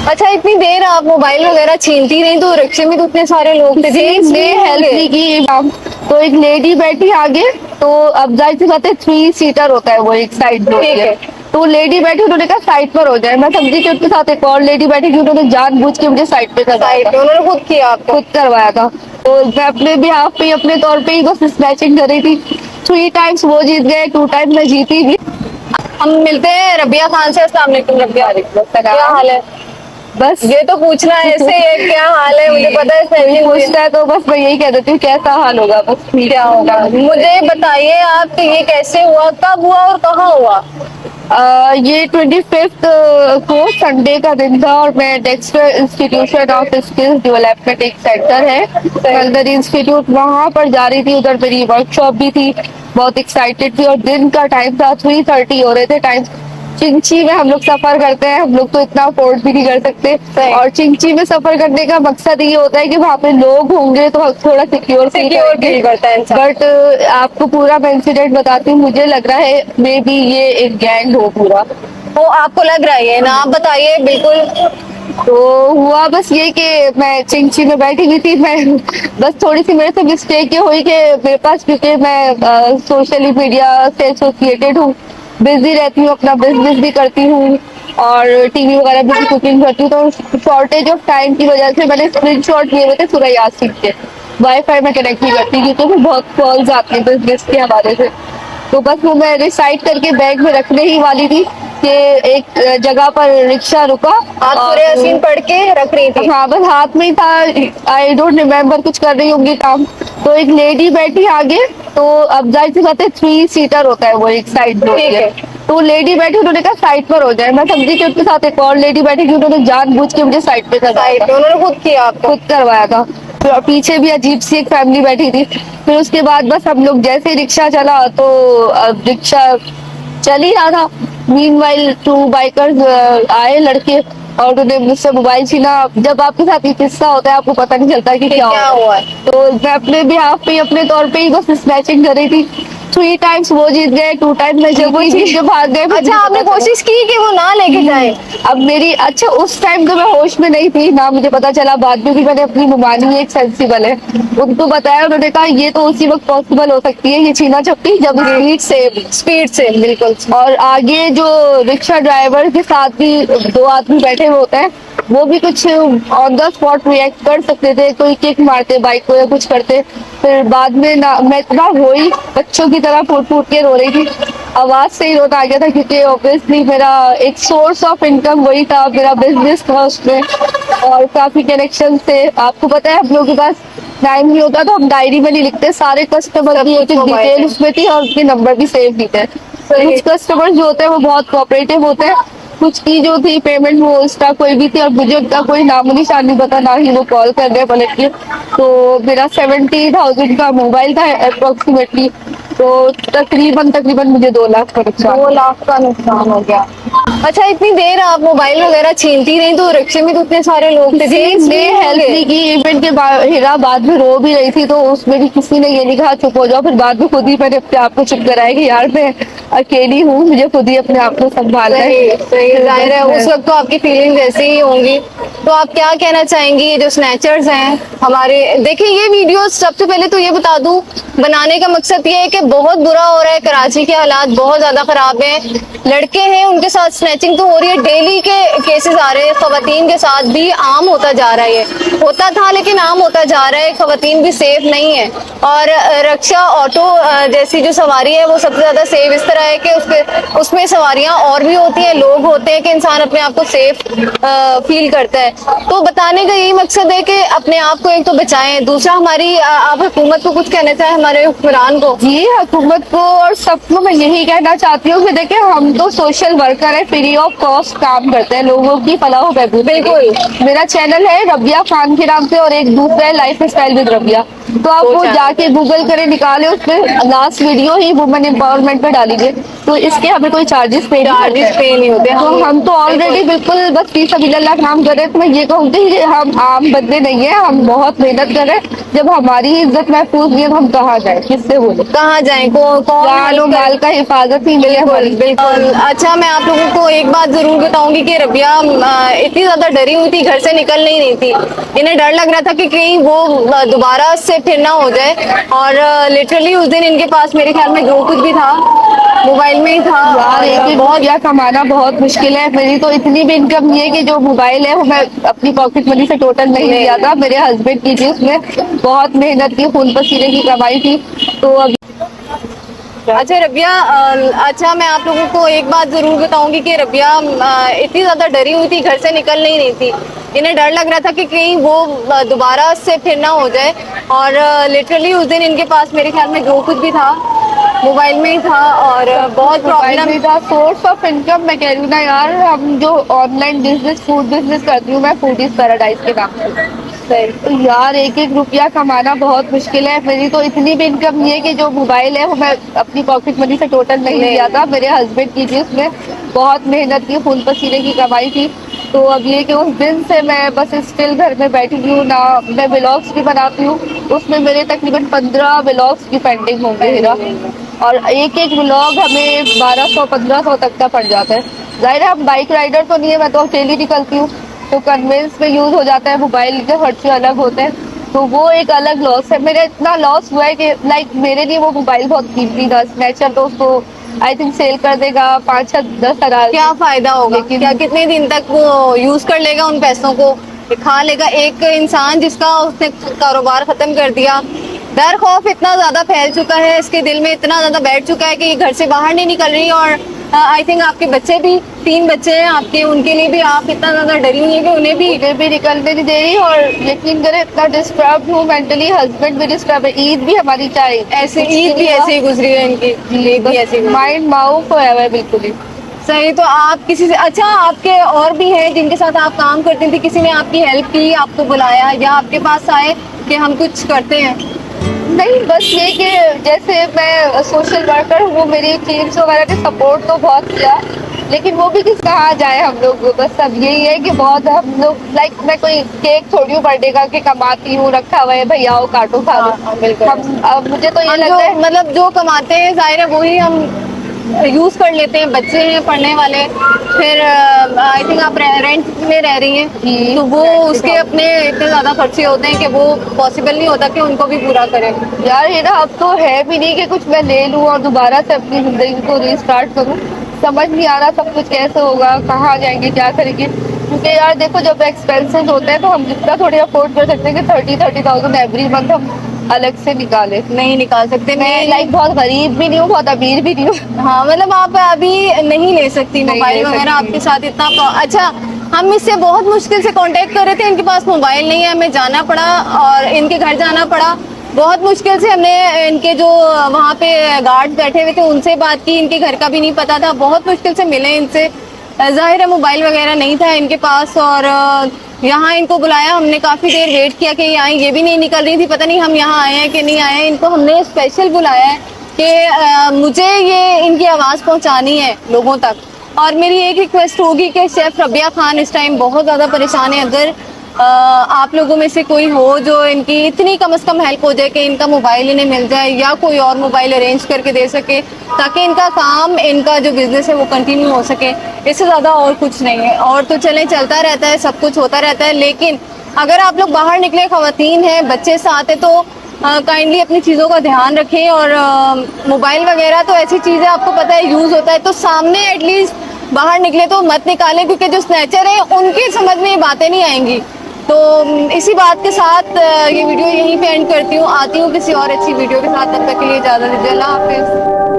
अच्छा, इतनी देर आप मोबाइल वगैरह छीनती रही तो रिक्शे में तो इतने सारे लोग थे, ने हेल्प नहीं की। तो एक लेडी बैठी आगे, तो अब जाहिर सी बात है 3 सीटर होता है वो, एक साइड में होती है। तो लेडी बैठी, उन्होंने कहा साइड पर हो जाए। मैं समझी कि उनके साथ एक और लेडी बैठी थी, उन्होंने जानबूझ के मुझे साइड पे करवाया था। उन्होंने खुद किया आपको? खुद करवाया था। तो मैं अपने बिहाफ पे अपने तौर पे ही बस स्नैचिंग कर रही थी। 3 टाइम्स वो जीत गए, 2 टाइम मैं जीती भी। हम मिलते हैं रबिया खान से। अस्सलाम वालेकुम रबिया, क्या हाल है? बस ये तो पूछना है ऐसे है, क्या हाल है? मुझे पता है कोई स्नैचिंग पूछता है तो बस मैं यही कह देती हूँ कैसा हाल होगा, बस क्या होगा। मुझे बताइए आप कि ये कैसे हुआ, कब हुआ और कहाँ हुआ? ये 25th को संडे का दिन था और मैं Dexter institution of skills development एक सेंटर है कलदरी इंस्टीट्यूट, वहां पर जा रही थी। उधर मेरी वर्कशॉप भी थी, बहुत एक्साइटेड थी और दिन का टाइम था, 3:30 हो रहे थे टाइम। चिंची में हम लोग सफर करते हैं, हम लोग तो इतना अफोर्ड भी नहीं कर सकते। और चिंची में सफर करने का मकसद ये होता है कि वहाँ पे लोग होंगे तो थोड़ा सिक्योर फील करता है इंसान। बट आपको पूरा मैं इंसिडेंट बताती हूँ। मुझे लग रहा है मे बी ये एक गैंग हो पूरा। तो आपको लग रहा है ये ना? आप बताइए बिल्कुल। तो हुआ बस ये कि मैं चिंची में बैठी हुई थी। मैं बस थोड़ी सी मेरे से मिस्टेक ये हुई कि मेरे पास, क्योंकि मैं सोशली मीडिया से एसोसिएटेड हूँ, बिजी रहती हूँ, अपना बिजनेस भी करती हूँ और टीवी वगैरह भी कुकिंग करती हूँ। तो शॉर्टेज ऑफ टाइम की वजह से मैंने स्क्रीनशॉट लिए हुए थे पूरा यासीन के। वाईफाई में कनेक्ट नहीं करती क्योंकि मुझे बहुत कॉल्स आती है बिजनेस के हवाले से। तो बस वो मैं रिसाइड करके बैग में रखने ही वाली थी कि एक जगह पर रिक्शा रुका। आप पूरे यासीन पढ़ के रख रही थी? हाँ, बस हाथ में ही था, आई डोंट रिमेम्बर, कुछ कर रही होंगी काम। तो एक लेडी बैठी आगे, तो अब जाहिर सी बात है 3 सीटर होता है वो, एक साइड में होती है। तो लेडी बैठी, उन्होंने कहा साइड पर हो जाए। मैं समझी कि उनके साथ एक और लेडी बैठी थी, उन्होंने जानबूझ के मुझे साइड पे करवाया था। उन्होंने खुद किया आपको? खुद करवाया था। तो पीछे भी अजीब सी एक फैमिली बैठी थी। फिर उसके बाद बस हम लोग जैसे ही रिक्शा चला तो रिक्शा चल ही रहा था। मीनवाइल 2 बाइकर्स आए लड़के और उन्होंने मुझसे मोबाइल छीना। जब आपके साथ ये किस्सा होता है आपको पता नहीं चलता कि क्या हुआ है। तो मैं अपने बिहाफ पे अपने तौर पे ही बस स्नैचिंग कर रही थी। 3 टाइम्स वो जीत गए, 2 टाइम मैं जब वो जीत के भाग गए। अच्छा, आपने कोशिश की कि वो ना लेके जाए? अब मेरी, अच्छा उस टाइम तो मैं होश में नहीं थी ना, मुझे पता चला बाद में भी। मैंने अपनी मुमानी एक सेंसिबल है, उनको बताया, उन्होंने कहा ये तो उसी वक्त पॉसिबल हो सकती है ये छीना झपटी जब स्पीड से बिल्कुल। और आगे जो रिक्शा ड्राइवर के साथ भी 2 आदमी बैठे हुए होते हैं, वो भी कुछ ऑन द स्पॉट रिएक्ट कर सकते थे, कोई किक मारते बाइक को या कुछ करते। फिर बाद में ना मैं इतना रोई, बच्चों की तरह फूट फूट के रो रही थी। आवाज से ही रोना आ गया था क्योंकि ऑब्वियसली मेरा एक सोर्स ऑफ इनकम वही था, मेरा बिजनेस था उसमें और काफी कनेक्शन थे। आपको पता है हम लोगों के पास टाइम नहीं होता तो हम डायरी में नहीं लिखते, सारे कस्टमर की एक डिटेल उसमें थी और उनके नंबर भी सेव नहीं थे। कुछ कस्टमर जो होते हैं वो बहुत कोऑपरेटिव होते हैं, कुछ की जो थी पेमेंट वो उसका कोई भी थी और मुझे उनका कोई नामो निशान नहीं पता, ना ही वो कॉल कर रहे पलट के। तो मेरा 70,000 का मोबाइल था अप्रोक्सीमेटली, तो तकरीबन मुझे 2 लाख का नुकसान। 2 लाख का नुकसान हो गया। अच्छा, इतनी देर आप मोबाइल वगैरह छीनती रही तो रिक्शे में तो इतने सारे लोग थे, ने हेल्प नहीं की। इवेंट के हिरा बाद में रो भी रही थी तो उसमें भी किसी ने ये नहीं कहा चुप हो जाओ। फिर बाद में खुद ही मैंने अपने आप को चुप कराया कि यार मैं अकेली हूँ, मुझे खुद ही अपने आप को संभालना है। जाहिर है उस वक्त तो आपकी फीलिंग ऐसी ही होंगी। तो आप क्या कहना चाहेंगी ये जो स्नैचर्स हैं हमारे? देखिए, ये वीडियो सबसे पहले तो ये बता दूं, बनाने का मकसद ये है कि बहुत बुरा हो रहा है, कराची के हालात बहुत ज्यादा खराब हैं, लड़के हैं उनके साथ स्नैचिंग तो हो रही है, डेली के केसेस आ रहे हैं, खवातीन के साथ भी आम होता जा रहा है। ये होता था लेकिन आम होता जा रहा है, खवातीन भी सेफ नहीं है। और रिक्शा ऑटो जैसी जो सवारी है वो सबसे ज्यादा सेफ इस तरह है कि उसमें सवारियां और भी होती हैं, लोग होते हैं कि इंसान अपने आप को सेफ फील करता है। तो बताने का यही मकसद है कि अपने आप को एक तो बचाएं, दूसरा हमारी आप हुकूमत को कुछ कहना चाहें, हमारे हुक्मरान को? जी, हुकूमत को और सबको मैं यही कहना चाहती हूँ कि देखिए हम तो सोशल वर्कर है, फ्री ऑफ कॉस्ट काम करते हैं लोगों की फलाह बहबूद। बिल्कुल, मेरा चैनल है रबिया खान के नाम से और एक दूसरा है लाइफ स्टाइल विद रबिया। तो आप वो जाके गूगल करें, निकाले, उसमें लास्ट वीडियो ही वुमेन एम्पावरमेंट पे डालीजिए। तो इसके हमें कोई चार्जेस पे चार्जेस पे नहीं होते। तो हम तो ऑलरेडी बिल्कुल बस फी सबिलिल्लाह काम कर रहे हैं। तो मैं ये कहूँगी कि हम आम बंदे नहीं है, हम बहुत मेहनत कर रहे हैं। जब हमारी इज्जत महफूज नहीं है तो हम कहाँ जाए, किससे बोले, कहाँ जाएं, कौन जान और हेल्प माल का हिफाजत ही मिले बिल्कुल हमारी। बिल्कुल। अच्छा, मैं आप लोगों को एक बात जरूर बताऊंगी कि रबिया इतनी ज्यादा डरी हुई थी, घर से निकल नहीं रही थी। इन्हें डर लग रहा था कि कहीं वो दोबारा से फिर ना हो जाए। और लिटरली उस दिन इनके पास मेरे ख्याल में जो कुछ भी था मोबाइल में ही था। यार और एक बहुत रुपया कमाना बहुत मुश्किल है। मेरी तो इतनी भी इनकम नहीं है कि जो मोबाइल है वो मैं अपनी पॉकेट मनी से टोटल नहीं लिया था। मेरे हस्बैंड की थी, उसमें बहुत मेहनत की, खून पसीने की कमाई थी। तो अब अच्छा रबिया, अच्छा मैं आप लोगों को एक बात जरूर बताऊंगी कि रबिया इतनी ज्यादा डरी हुई थी, घर से निकल नहीं रही थी। इन्हें डर लग रहा था कि कहीं वो दोबारा से फिर ना हो जाए। और लिटरली उस दिन इनके पास मेरे ख्याल में जो कुछ भी था मोबाइल में ही था। और बहुत प्रॉब्लम का सोर्स ऑफ इनकम मैं कह रही हूँ ना यार, हम जो ऑनलाइन बिजनेस, फूड बिजनेस करती हूँ मैं, फूडीज पैराडाइज के नाम से। तो यार एक एक रुपया कमाना बहुत मुश्किल है। मेरी तो इतनी भी इनकम नहीं है कि जो मोबाइल है वो मैं अपनी पॉकेट मनी से टोटल नहीं लिया था। मेरे हस्बैंड की थी, उसमें बहुत मेहनत की, खून पसीने की कमाई थी। तो अब ये कि उस दिन से मैं बस स्टिल घर में बैठी हूँ ना। मैं व्लॉग्स भी बनाती हूँ, उसमें मेरे तकरीबन 15 व्लॉग्स की पेंडिंग होंगे मेरा। और एक एक व्लॉग हमें 1200-1500 तक का पड़ जाता है। जाहिर है हम बाइक राइडर तो नहीं है, मैं तो अकेली निकलती हूँ। तो कन्वेंस में यूज हो जाता है, मोबाइल के खर्चे अलग होते हैं। तो वो एक अलग लॉस है। मेरा इतना लॉस हुआ है कि लाइक मेरे लिए वो मोबाइल बहुत कीमती था। स्नैचर तो उसको आई थिंक सेल कर देगा 5-6-10 हज़ार। क्या फायदा होगा, लेकिन क्या कितने दिन तक वो यूज कर लेगा उन पैसों को, खा लेगा। एक इंसान जिसका उसने कारोबार खत्म कर दिया। डर खौफ इतना ज्यादा फैल चुका है इसके दिल में, इतना ज्यादा बैठ चुका है कि ये घर से बाहर नहीं निकल रही। और आई थिंक आपके बच्चे भी, 3 बच्चे हैं आपके, उनके लिए भी आप इतना ज्यादा डरी हुई है कि उन्हें भी निकलने नहीं दे रही। और यकीन करें इतना डिस्टर्ब हूँ मेंटली, हस्बैंड भी डिस्टर्ब है। ईद भी हमारी चाहे ऐसे, ईद भी ऐसे ही गुजरी है इनकी, ईद भी ऐसे ही गुजरी। माइंड माउफ है वह बिल्कुल ही। सही। तो आप किसी से, अच्छा आपके और भी हैं जिनके साथ आप काम करती थी, किसी ने आपकी हेल्प की, आपको बुलाया या आपके पास आए कि हम कुछ करते हैं? नहीं, बस ये कि जैसे मैं सोशल वर्कर हूँ, मेरी टीम्स वगैरह ने सपोर्ट तो बहुत किया, लेकिन वो भी किस कहाँ जाए हम लोग। बस अब यही है कि बहुत हम लोग लाइक, मैं कोई केक थोड़ी हूँ बर्थडे का कि कमाती हूँ, रखा हुआ है भैया आओ काटो खा लो। हाँ, बिल्कुल। हम अब मुझे तो ये हम लगता है मतलब जो कमाते हैं जाहिर है वही हम यूज कर लेते हैं। बच्चे हैं पढ़ने वाले, फिर आई थिंक आप रेंट में रह रही हैं, तो वो उसके अपने इतने ज्यादा खर्चे होते हैं कि वो पॉसिबल नहीं होता कि उनको भी पूरा करें। यार ये ना अब तो है भी नहीं कि कुछ मैं ले लूँ और दोबारा से अपनी जिंदगी को रीस्टार्ट करूँ। समझ नहीं आ रहा सब कुछ कैसे होगा, कहाँ जाएंगे, क्या करेंगे। क्योंकि यार देखो जब एक्सपेंसेस होते हैं तो हम जितना थोड़ी अफोर्ड कर सकते हैं कि 30,000 एवरी मंथ हम अलग से निकाले। नहीं निकाल सकते। मैं लाइक बहुत गरीब भी नहीं हूँ, बहुत अमीर भी नहीं हूँ। हाँ, मतलब आप अभी नहीं ले सकती नहीं मोबाइल ले वगैरह, सकती। आपके साथ इतना अच्छा हम इससे बहुत मुश्किल से कांटेक्ट कर रहे थे, इनके पास मोबाइल नहीं है, हमें जाना पड़ा और इनके घर जाना पड़ा। बहुत मुश्किल से हमने इनके जो वहाँ पे गार्ड बैठे हुए थे उनसे बात की, इनके घर का भी नहीं पता था, बहुत मुश्किल से मिले इनसे। जाहिर है मोबाइल वगैरह नहीं था इनके पास। और यहाँ इनको बुलाया हमने, काफी देर वेट किया कि ये आए, ये भी नहीं निकल रही थी। पता नहीं हम यहाँ आए हैं कि नहीं आए हैं। इनको हमने स्पेशल बुलाया है कि मुझे ये इनकी आवाज पहुंचानी है लोगों तक। और मेरी एक रिक्वेस्ट होगी कि शेफ रबिया खान इस टाइम बहुत ज्यादा परेशान है। अगर आप लोगों में से कोई हो जो इनकी इतनी कम से कम हेल्प हो जाए कि इनका मोबाइल इन्हें मिल जाए या कोई और मोबाइल अरेंज करके दे सके, ताकि इनका काम, इनका जो बिजनेस है वो कंटिन्यू हो सके। इससे ज्यादा और कुछ नहीं है। और तो चले चलता रहता है, सब कुछ होता रहता है, लेकिन अगर आप लोग बाहर निकले, खवातीन हैं, बच्चे साथ है, तो काइंडली अपनी चीज़ों का ध्यान रखें। और मोबाइल वगैरह तो ऐसी चीज़ है, आपको पता है यूज़ होता है, तो सामने एटलीस्ट बाहर निकले तो मत निकालें, क्योंकि जो स्नैचर है उनकी समझ में ये बातें नहीं आएंगी। तो इसी बात के साथ ये वीडियो यहीं पे एंड करती हूँ। आती हूँ किसी और अच्छी वीडियो के साथ, तब तक के लिए इजाज़त दीजिए। अल्लाह हाफिज़।